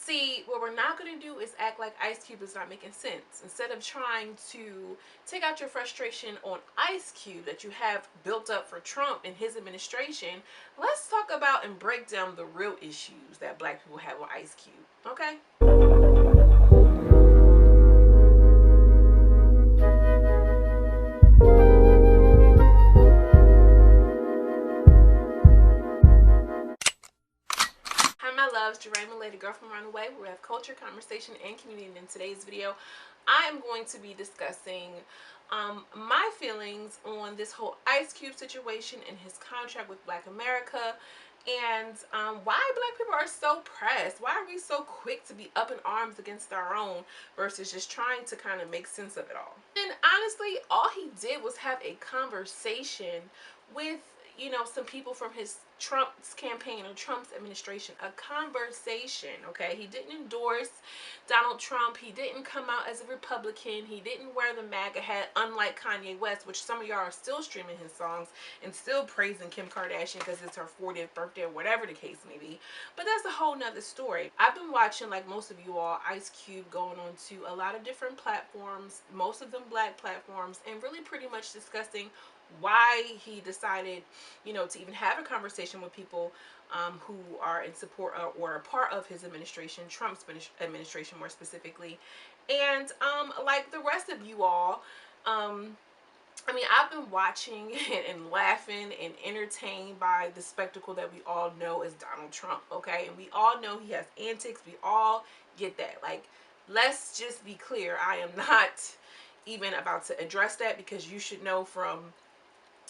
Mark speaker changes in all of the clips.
Speaker 1: See, what we're not going to do is act like Ice Cube is not making sense. Instead of trying to take out your frustration on Ice Cube that you have built up for Trump and his administration, let's talk about and break down the real issues that black people have with Ice Cube, okay? Jermaine, Lady Girl from Around the Way, where we have culture, conversation, and community. And in today's video, I am going to be discussing my feelings on this whole Ice Cube situation and his contract with Black America, and why black people are so pressed. Why are we so quick to be up in arms against our own versus just trying to kind of make sense of it all? And honestly, all he did was have a conversation with, you know, some people from his Trump's campaign or Trump's administration, a conversation, okay? He didn't endorse Donald Trump. He didn't come out as a Republican. He didn't wear the MAGA hat, unlike Kanye West, which some of y'all are still streaming his songs and still praising Kim Kardashian because it's her 40th birthday or whatever the case may be. But that's a whole nother story. I've been watching, like most of you all, Ice Cube going on to a lot of different platforms, most of them black platforms, and really pretty much discussing why he decided, you know, to even have a conversation with people who are in support or a part of his administration, Trump's administration more specifically. And like the rest of you all, I mean, I've been watching and laughing and entertained by the spectacle that we all know as Donald Trump, okay? And we all know he has antics. We all get that. Like, let's just be clear. I am not even about to address that because you should know from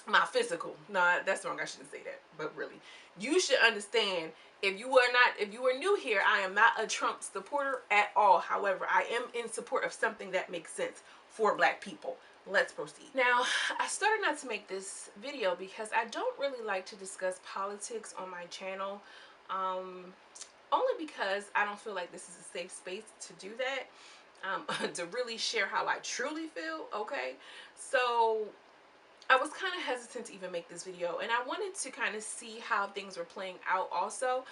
Speaker 1: my physical, no, that's wrong, I shouldn't say that, but really, you should understand, if you were new here, I am not a Trump supporter at all. However, I am in support of something that makes sense for black people. Let's proceed. Now, I started not to make this video because I don't really like to discuss politics on my channel, only because I don't feel like this is a safe space to do that, to really share how I truly feel, okay? So I was kind of hesitant to even make this video, and I wanted to kind of see how things were playing out also.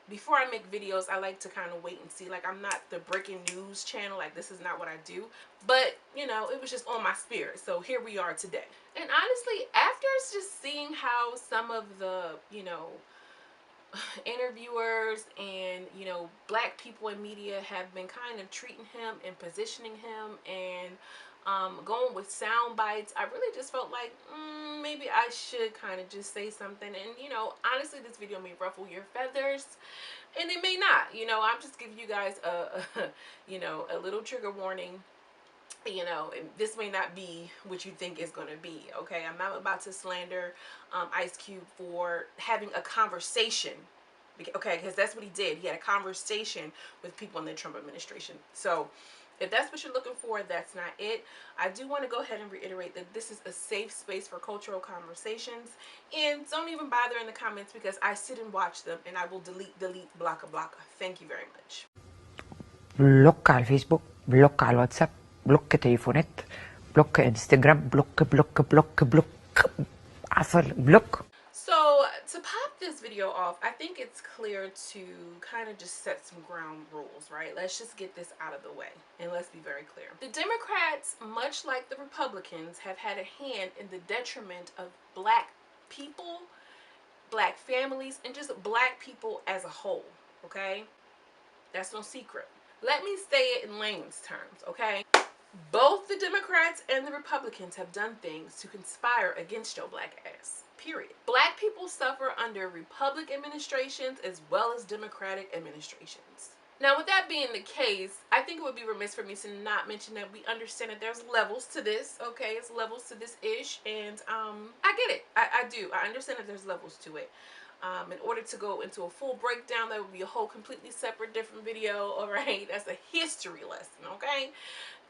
Speaker 1: Before I make videos, I like to kind of wait and see. Like, I'm not the breaking news channel, like this is not what I do, but you know, it was just on my spirit, so here we are today. And honestly, after just seeing how some of the, you know, interviewers and, you know, black people in media have been kind of treating him and positioning him and going with sound bites, I really just felt like maybe I should kind of just say something. And, you know, honestly, this video may ruffle your feathers and it may not. You know, I'm just giving you guys you know, a little trigger warning. You know, this may not be what you think it's going to be, okay? I'm not about to slander Ice Cube for having a conversation, okay, because that's what he did. He had a conversation with people in the Trump administration. So if that's what you're looking for, that's not it. I do want to go ahead and reiterate that this is a safe space for cultural conversations, and don't even bother in the comments because I sit and watch them and I will delete, block. Thank you very much.
Speaker 2: بلوك على الفيسبوك، بلوك على الواتساب، بلوك تليفونات، بلوك انستجرام، بلوك عفر بلوك.
Speaker 1: So to pop this video off, I think it's clear to kind of just set some ground rules, right? Let's just get this out of the way, and let's be very clear. The Democrats, much like the Republicans, have had a hand in the detriment of black people, black families, and just black people as a whole, okay? That's no secret. Let me say it in layman's terms, okay? Both the Democrats and the Republicans have done things to conspire against your black ass, period. Black people suffer under Republican administrations as well as Democratic administrations. Now, with that being the case, I think it would be remiss for me to not mention that we understand that there's levels to this, okay? It's levels to this ish, and I get it. I do. I understand that there's levels to it. In order to go into a full breakdown, that would be a whole completely separate different video, all right? That's a history lesson, okay?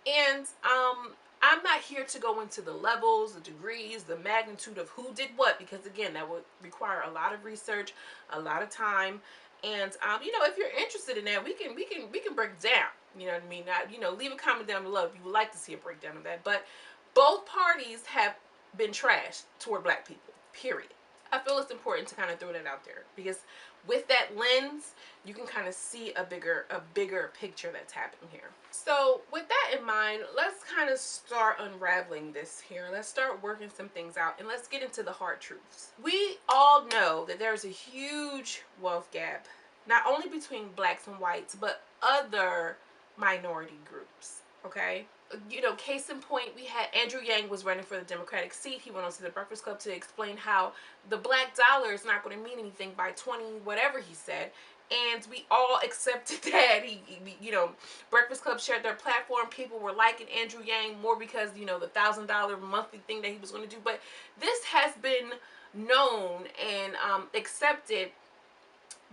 Speaker 1: And I'm not here to go into the levels, the degrees, the magnitude of who did what, because again, that would require a lot of research, a lot of time. And you know, if you're interested in that, we can break it down. You know what I mean? You know, leave a comment down below if you would like to see a breakdown of that. But both parties have been trashed toward black people, period. I feel it's important to kind of throw that out there because with that lens, you can kind of see a bigger picture that's happening here. So with that in mind, let's kind of start unraveling this here. Let's start working some things out, and let's get into the hard truths. We all know that there's a huge wealth gap, not only between blacks and whites, but other minority groups, okay? You know, case in point, we had Andrew Yang was running for the Democratic seat. He went on to the Breakfast Club to explain how the black dollar is not going to mean anything by 20 whatever he said, and we all accepted that. He you know, Breakfast Club shared their platform. People were liking Andrew Yang more because, you know, the $1,000 monthly thing that he was going to do. But this has been known and accepted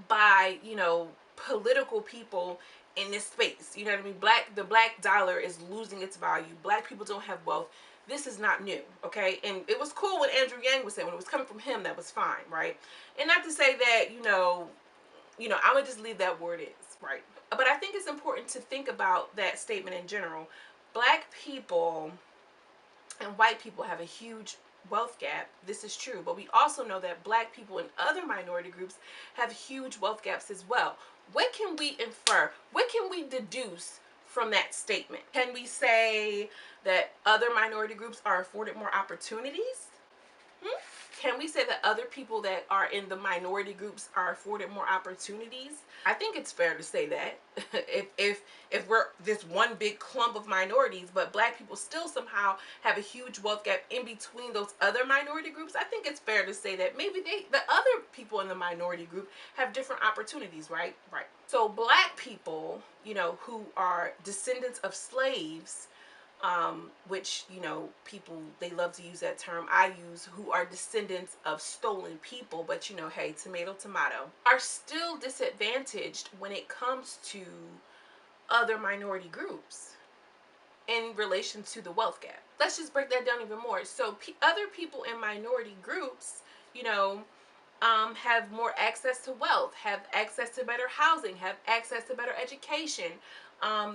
Speaker 1: by, you know, political people in this space. You know what I mean? The black dollar is losing its value. Black people don't have wealth. This is not new, okay? And it was cool what Andrew Yang was saying. When it was coming from him, that was fine, right? And not to say that, I'm gonna just leave that where it is, right? But I think it's important to think about that statement in general. Black people and white people have a huge wealth gap. This is true, but we also know that black people and other minority groups have huge wealth gaps as well. What can we infer? What can we deduce from that statement? Can we say that other minority groups are afforded more opportunities? Can we say that other people that are in the minority groups are afforded more opportunities? I think it's fair to say that. if we're this one big clump of minorities, but black people still somehow have a huge wealth gap in between those other minority groups, I think it's fair to say that maybe the other people in the minority group have different opportunities, right? Right. So black people, who are descendants of slaves, which, people, they love to use that term, I use, who are descendants of stolen people, but hey, tomato tomato, are still disadvantaged when it comes to other minority groups in relation to the wealth gap. Let's just break that down even more. So other people in minority groups, have more access to wealth, have access to better housing, have access to better education.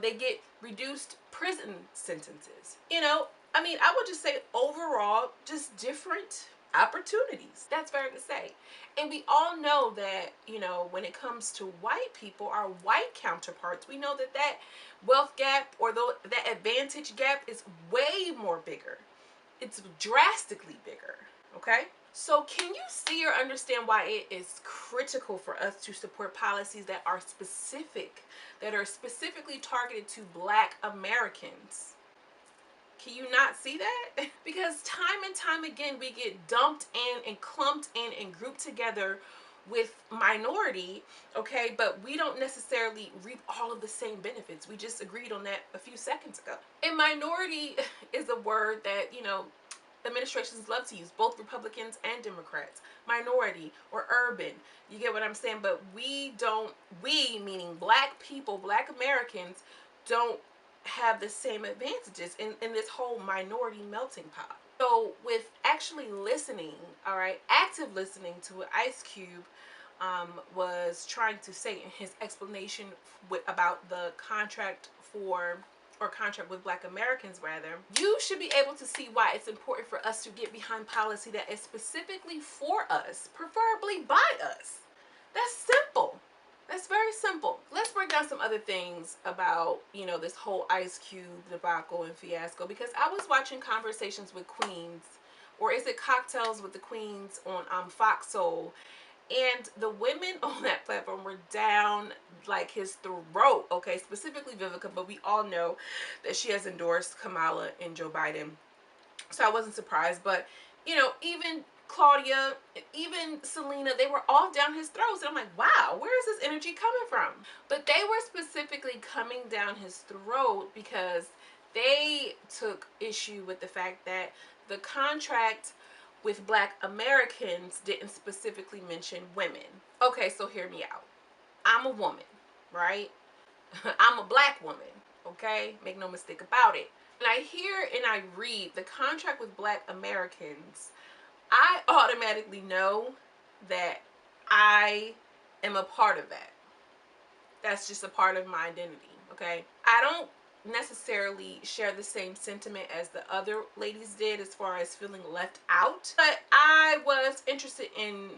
Speaker 1: They get reduced prison sentences. I would just say overall, just different opportunities. That's fair to say. And we all know that, when it comes to white people, our white counterparts, we know that wealth gap, or that advantage gap, is way more bigger. It's drastically bigger, okay? So can you see or understand why it is critical for us to support policies that are specifically targeted to black Americans? Can you not see that? Because time and time again, we get dumped in and clumped in and grouped together with minority, okay, but we don't necessarily reap all of the same benefits. We just agreed on that a few seconds ago. And minority is a word that, administrations love to use, both Republicans and Democrats. Minority or urban, you get what I'm saying? But we, meaning black people, black Americans, don't have the same advantages in this whole minority melting pot. So with actually listening, all right, active listening to what Ice Cube was trying to say in his explanation about the contract with black Americans, rather, you should be able to see why it's important for us to get behind policy that is specifically for us, preferably by us. That's simple. That's very simple. Let's break down some other things about, this whole Ice Cube debacle and fiasco, because I was watching Conversations with Queens, or is it Cocktails with the Queens, on Fox Soul, and the women on that platform were down like his throat, okay, specifically Vivica, but we all know that she has endorsed Kamala and Joe Biden, so I wasn't surprised. But even Claudia, even Selena, they were all down his throat, and I'm like, wow, where is this energy coming from? But they were specifically coming down his throat because they took issue with the fact that the contract with black Americans didn't specifically mention women. Okay, so hear me out. I'm a woman, right? I'm a black woman, okay? Make no mistake about it. And I hear and I read the contract with black Americans, I automatically know that I am a part of that. That's just a part of my identity, okay? I don't necessarily share the same sentiment as the other ladies did as far as feeling left out, but I was interested in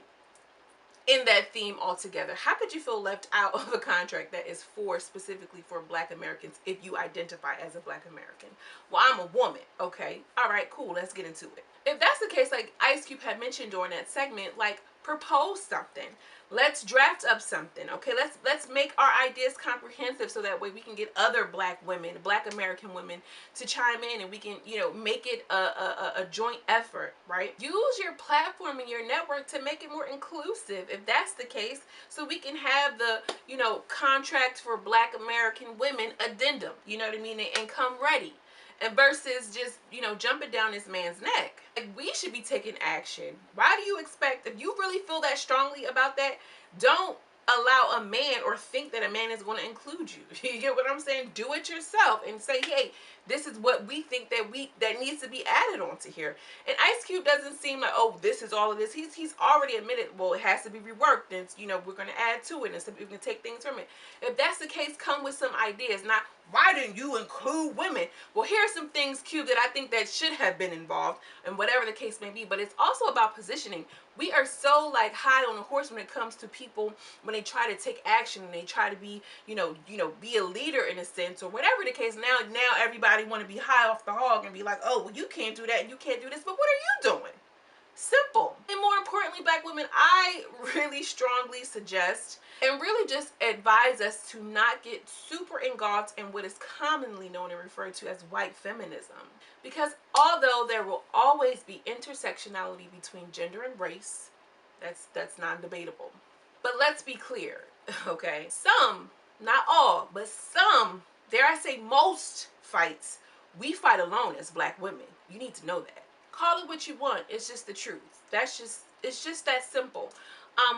Speaker 1: in that theme altogether. How could you feel left out of a contract that is specifically for Black Americans if you identify as a Black American? Well, I'm a woman. Okay, all right, cool, let's get into it. If that's the case, like Ice Cube had mentioned during that segment, like propose something. Let's draft up something. Okay, let's make our ideas comprehensive so that way we can get other Black women, Black American women, to chime in, and we can, you know, make it a joint effort, right? Use your platform and your network to make it more inclusive, if that's the case, so we can have the, you know, contract for Black American women addendum, you know what I mean, and come ready. And versus just, you know, jumping down this man's neck. Like, we should be taking action. Why do you expect, if you really feel that strongly about that, don't allow a man or think that a man is going to include you. You get what I'm saying? Do it yourself and say, hey, this is what we think that needs to be added onto here. And Ice Cube doesn't seem like, oh, this is all of this. He's already admitted, well, it has to be reworked, and, you know, we're going to add to it, and so we can take things from it. If that's the case, come with some ideas. Not, why didn't you include women? Well, here are some things, Cube, that I think that should have been involved, and whatever the case may be. But it's also about positioning. We are so, like, high on the horse when it comes to people, when they try to take action and they try to be, you know, be a leader in a sense, or whatever the case. Now everybody want to be high off the hog and be like, oh, well, you can't do that and you can't do this, but what are you doing? Simple. And more importantly, Black women, I really strongly suggest and really just advise us to not get super engulfed in what is commonly known and referred to as white feminism. Because although there will always be intersectionality between gender and race, that's non-debatable. But let's be clear, okay? Some, not all, but some, dare I say most fights, we fight alone as Black women. You need to know that. Call it what you want. It's just the truth. It's just that simple.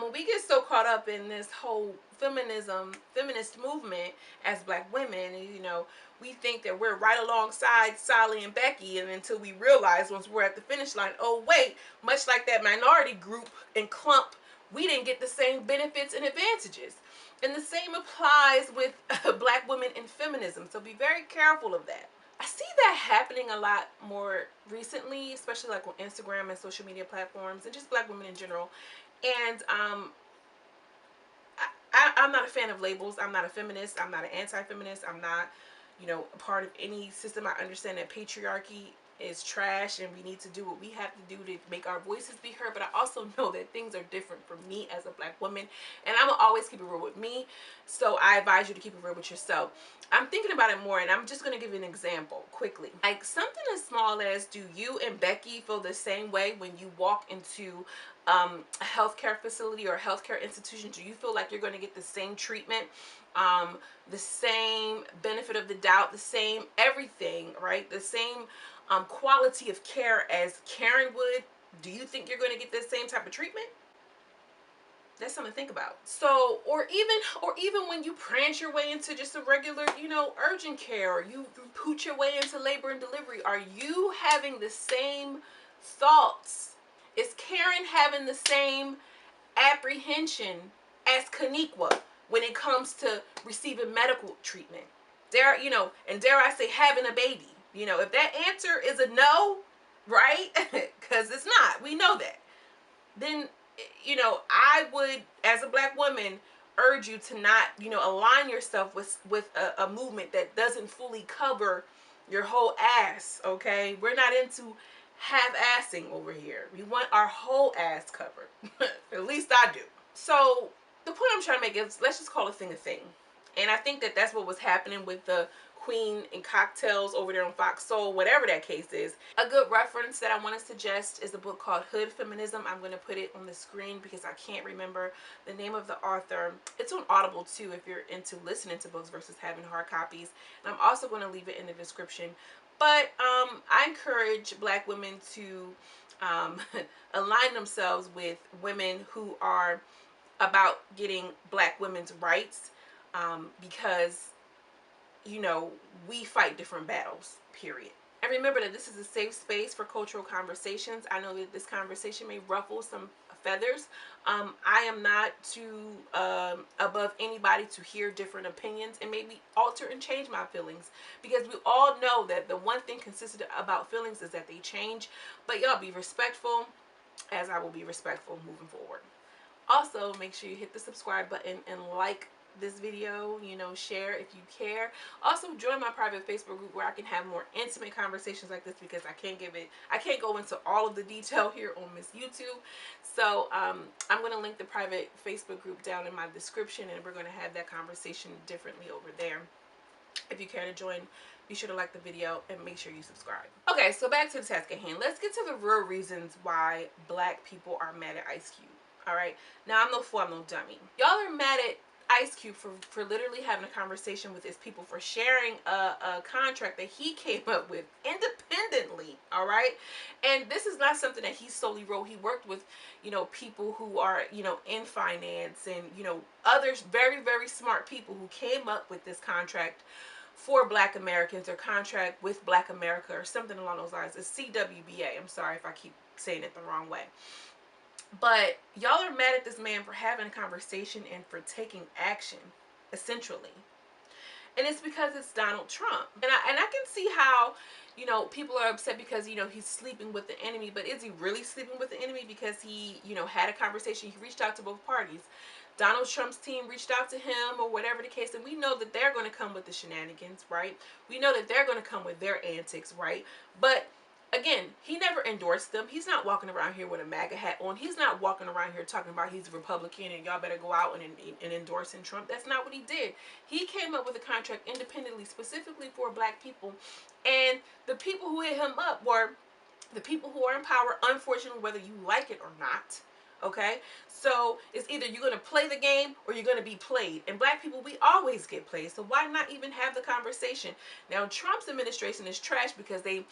Speaker 1: When we get so caught up in this whole feminist movement as Black women, you know, we think that we're right alongside Sally and Becky, and until we realize once we're at the finish line, oh wait, much like that minority group and clump, we didn't get the same benefits and advantages. And the same applies with Black women in feminism. So be very careful of that. I see that happening a lot more recently, especially like on Instagram and social media platforms, and just Black women in general. And I'm not a fan of labels. I'm not a feminist. I'm not an anti-feminist. I'm not, you know, a part of any system. I understand that patriarchy is trash and we need to do what we have to do to make our voices be heard, but I also know that things are different for me as a Black woman, and I'm gonna always keep it real with me, so I advise you to keep it real with yourself. I'm thinking about it more, and I'm just gonna give you an example quickly. Like something as small as, do you and Becky feel the same way when you walk into a healthcare facility or a healthcare institution? Do you feel like you're going to get the same treatment, the same benefit of the doubt, the same everything, right? The same quality of care as Karen would? Do you think you're going to get the same type of treatment? That's something to think about. So, or even when you prance your way into just a regular, you know, urgent care, or you pooch your way into labor and delivery, are you having the same thoughts? Is Karen having the same apprehension as Kaniqua when it comes to receiving medical treatment? Dare, you know, and dare I say, having a baby? You know, if that answer is a no, right? Because it's not. We know that. Then, you know, I would, as a Black woman, urge you to not, you know, align yourself with a movement that doesn't fully cover your whole ass, okay? We're not into half-assing over here. We want our whole ass covered. At least I do. So the point I'm trying to make is, let's just call a thing a thing. And I think that that's what was happening with the Queen and Cocktails over there on Fox Soul, whatever that case is. A good reference that I want to suggest is a book called Hood Feminism. I'm going to put it on the screen because I can't remember the name of the author. It's on Audible too if you're into listening to books versus having hard copies. And I'm also going to leave it in the description. But I encourage Black women to align themselves with women who are about getting Black women's rights, because, you know, we fight different battles, period. And remember that this is a safe space for cultural conversations. I know that this conversation may ruffle some feathers. I am not too above anybody to hear different opinions and maybe alter and change my feelings, because we all know that the one thing consistent about feelings is that they change. But y'all be respectful, as I will be respectful moving forward. Also, make sure you hit the subscribe button and like this video, you know, share if you care. Also, join my private Facebook group where I can have more intimate conversations like this, because I can't go into all of the detail here on Miss YouTube. So I'm going to link the private Facebook group down in my description, and we're going to have that conversation differently over there. If you care to join, be sure to like the video and make sure you subscribe. Okay, so back to the task at hand. Let's get to the real reasons why black people are mad at Ice Cube. All right, now I'm no fool, I'm no dummy. Y'all are mad at Ice Cube for literally having a conversation with his people, for sharing a contract that he came up with independently. All right, and this is not something that he solely wrote. He worked with, you know, people who are, you know, in finance, and, you know, others, very, very smart people who came up with this contract for Black Americans, or contract with Black America, or something along those lines. It's CWBA. I'm sorry if I keep saying it the wrong way. But y'all are mad at this man for having a conversation and for taking action, essentially. And it's because it's Donald Trump. And I can see how, you know, people are upset because, you know, he's sleeping with the enemy. But is he really sleeping with the enemy? Because he, you know, had a conversation. He reached out to both parties. Donald Trump's team reached out to him, or whatever the case, and we know that they're going to come with the shenanigans, right? We know that they're going to come with their antics, right? But again, he never endorsed them. He's not walking around here with a MAGA hat on. He's not walking around here talking about he's a Republican and y'all better go out and endorsing Trump. That's not what he did. He came up with a contract independently, specifically for Black people, and the people who hit him up were the people who are in power, unfortunately, whether you like it or not. Okay, so it's either you're going to play the game or you're going to be played. And Black people, we always get played, so why not even have the conversation? Now, Trump's administration is trash because they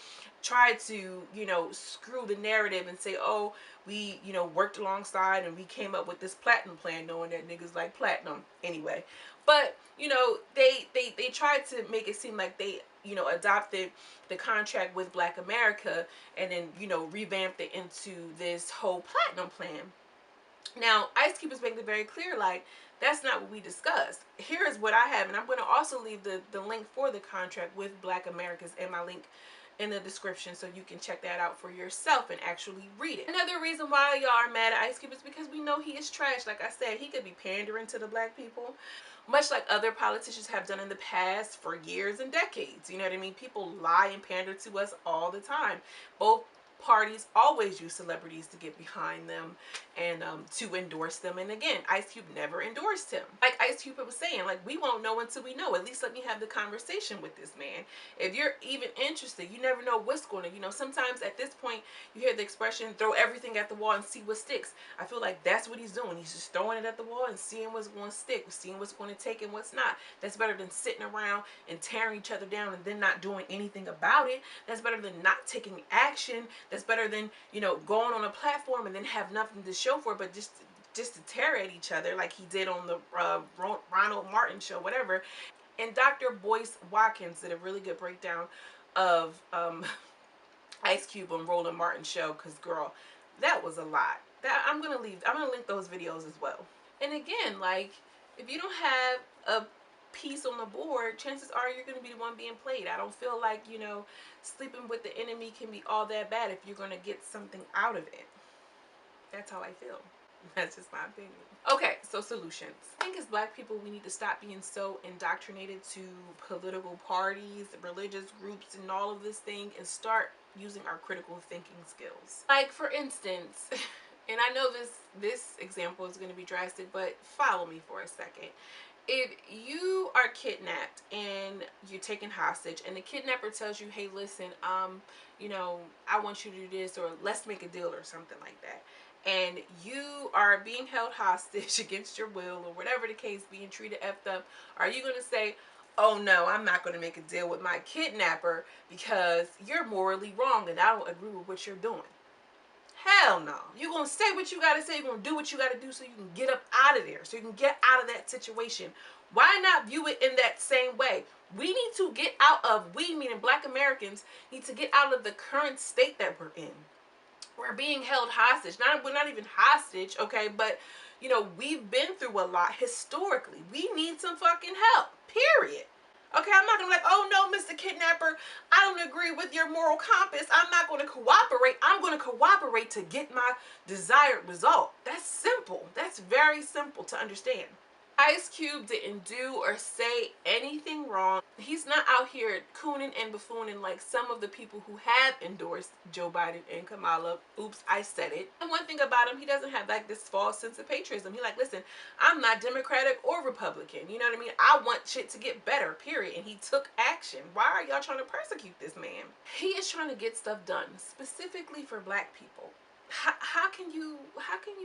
Speaker 1: tried to, you know, screw the narrative and say, oh, we, you know, worked alongside and we came up with this platinum plan, knowing that niggas like platinum anyway. But, you know, they tried to make it seem like they, you know, adopted the contract with Black America and then, you know, revamped it into this whole platinum plan. Now, Ice Cube is making it very clear, like, that's not what we discussed. Here is what I have, and I'm going to also leave the link for the contract with Black Americans in my link in the description, so you can check that out for yourself and actually read it. Another reason why y'all are mad at Ice Cube is because we know he is trash. Like I said, he could be pandering to the Black people, much like other politicians have done in the past for years and decades. You know what I mean? People lie and pander to us all the time. Both parties always use celebrities to get behind them and to endorse them. And again, Ice Cube never endorsed him. Like Ice Cube was saying, like, we won't know until we know. At least let me have the conversation with this man. If you're even interested, you never know what's going to, you know, sometimes at this point you hear the expression, throw everything at the wall and see what sticks. I feel like that's what he's doing. He's just throwing it at the wall and seeing what's going to stick, seeing what's going to take and what's not. That's better than sitting around and tearing each other down and then not doing anything about it. That's better than not taking action. That's better than, you know, going on a platform and then have nothing to show for it, but just to tear at each other like he did on the Ronald Martin show, whatever. And Dr. Boyce Watkins did a really good breakdown of Ice Cube on Roland Martin's show, because girl, that was a lot. That I'm gonna link those videos as well. And again, like, if you don't have a piece on the board, chances are you're going to be the one being played. I don't feel like, you know, sleeping with the enemy can be all that bad if you're going to get something out of it. That's how I feel. That's just my opinion. Okay, so solutions. I think as Black people, we need to stop being so indoctrinated to political parties, religious groups, and all of this thing, and start using our critical thinking skills. Like, for instance, and I know this example is going to be drastic, but follow me for a second. If you are kidnapped and you're taken hostage and the kidnapper tells you, hey, listen, you know, I want you to do this, or let's make a deal or something like that, and you are being held hostage against your will, or whatever the case, being treated effed up, are you going to say, oh no, I'm not going to make a deal with my kidnapper because you're morally wrong and I don't agree with what you're doing? Hell no. You're going to say what you got to say. You're going to do what you got to do so you can get up out of there, so you can get out of that situation. Why not view it in that same way? We need to get out of, we meaning Black Americans, need to get out of the current state that we're in. We're being held hostage. We're not even hostage, okay, but, you know, we've been through a lot historically. We need some fucking help, period. Okay, I'm not gonna be like, oh no, Mr. Kidnapper, I don't agree disagree with your moral compass, I'm not going to cooperate. I'm going to cooperate to get my desired result. That's simple. That's very simple to understand. Ice Cube didn't do or say anything wrong. He's not out here cooning and buffooning like some of the people who have endorsed Joe Biden and Kamala. Oops, I said it. And one thing about him, he doesn't have like this false sense of patriotism. He like, listen, I'm not Democratic or Republican. You know what I mean? I want shit to get better, period. And he took action. Why are y'all trying to persecute this man? He is trying to get stuff done, specifically for black people. How can you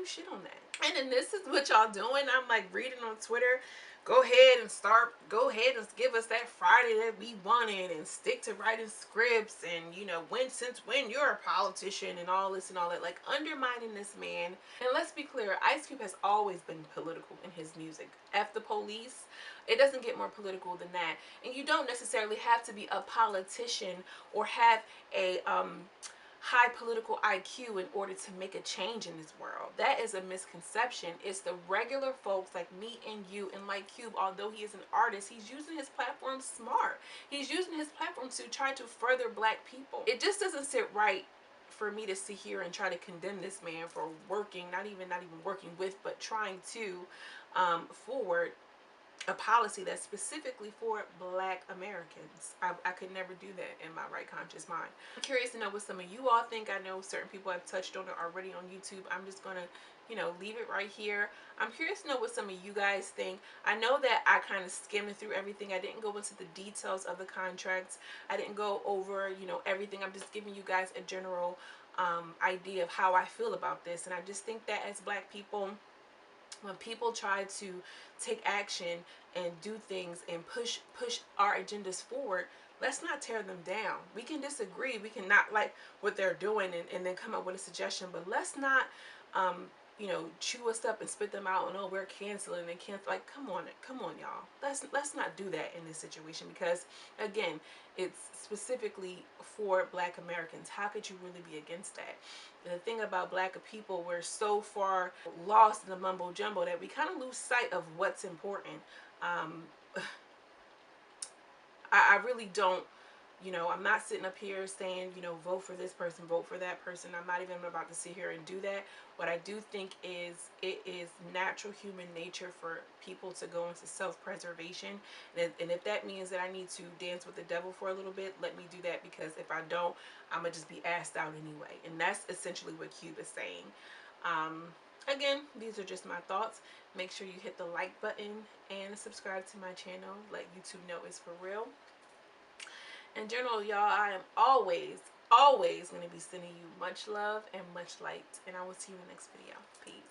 Speaker 1: shit on that? And then this is what y'all doing. I'm like reading on Twitter, go ahead and give us that Friday that we wanted and stick to writing scripts and since when you're a politician and all this and all that, like undermining this man. And let's be clear, Ice Cube has always been political in his music. F the police, it doesn't get more political than that. And you don't necessarily have to be a politician or have a high political IQ in order to make a change in this world. That is a misconception. It's the regular folks like me and you, and like Cube, although he is an artist, he's using his platform smart. He's using his platform to try to further black people. It just doesn't sit right for me to sit here and try to condemn this man for working, not even working with, but trying to forward a policy that's specifically for black Americans. I could never do that in my right conscious mind. I'm curious to know what some of you all think. I know certain people have touched on it already on YouTube. I'm just gonna leave it right here. I'm curious to know what some of you guys think. I know that I kind of skimmed through everything. I didn't go into the details of the contracts. I didn't go over everything. I'm just giving you guys a general idea of how I feel about this. And I just think that as black people, when people try to take action and do things and push our agendas forward, let's not tear them down. We can disagree, we can not like what they're doing and then come up with a suggestion, but let's not chew us up and spit them out and we're canceling and cancel. Like, come on y'all, let's not do that in this situation, because again, it's specifically for black Americans. How could you really be against that? And the thing about black people, we're so far lost in the mumbo jumbo that we kind of lose sight of what's important. I really don't, I'm not sitting up here saying, vote for this person, vote for that person. I'm not even about to sit here and do that. What I do think is it is natural human nature for people to go into self-preservation. And if that means that I need to dance with the devil for a little bit, let me do that, because if I don't, I'm going to just be asked out anyway. And that's essentially what Cube is saying. Again, these are just my thoughts. Make sure you hit the like button and subscribe to my channel. Let YouTube know it's for real. In general, y'all, I am always going to be sending you much love and much light. And I will see you in the next video. Peace.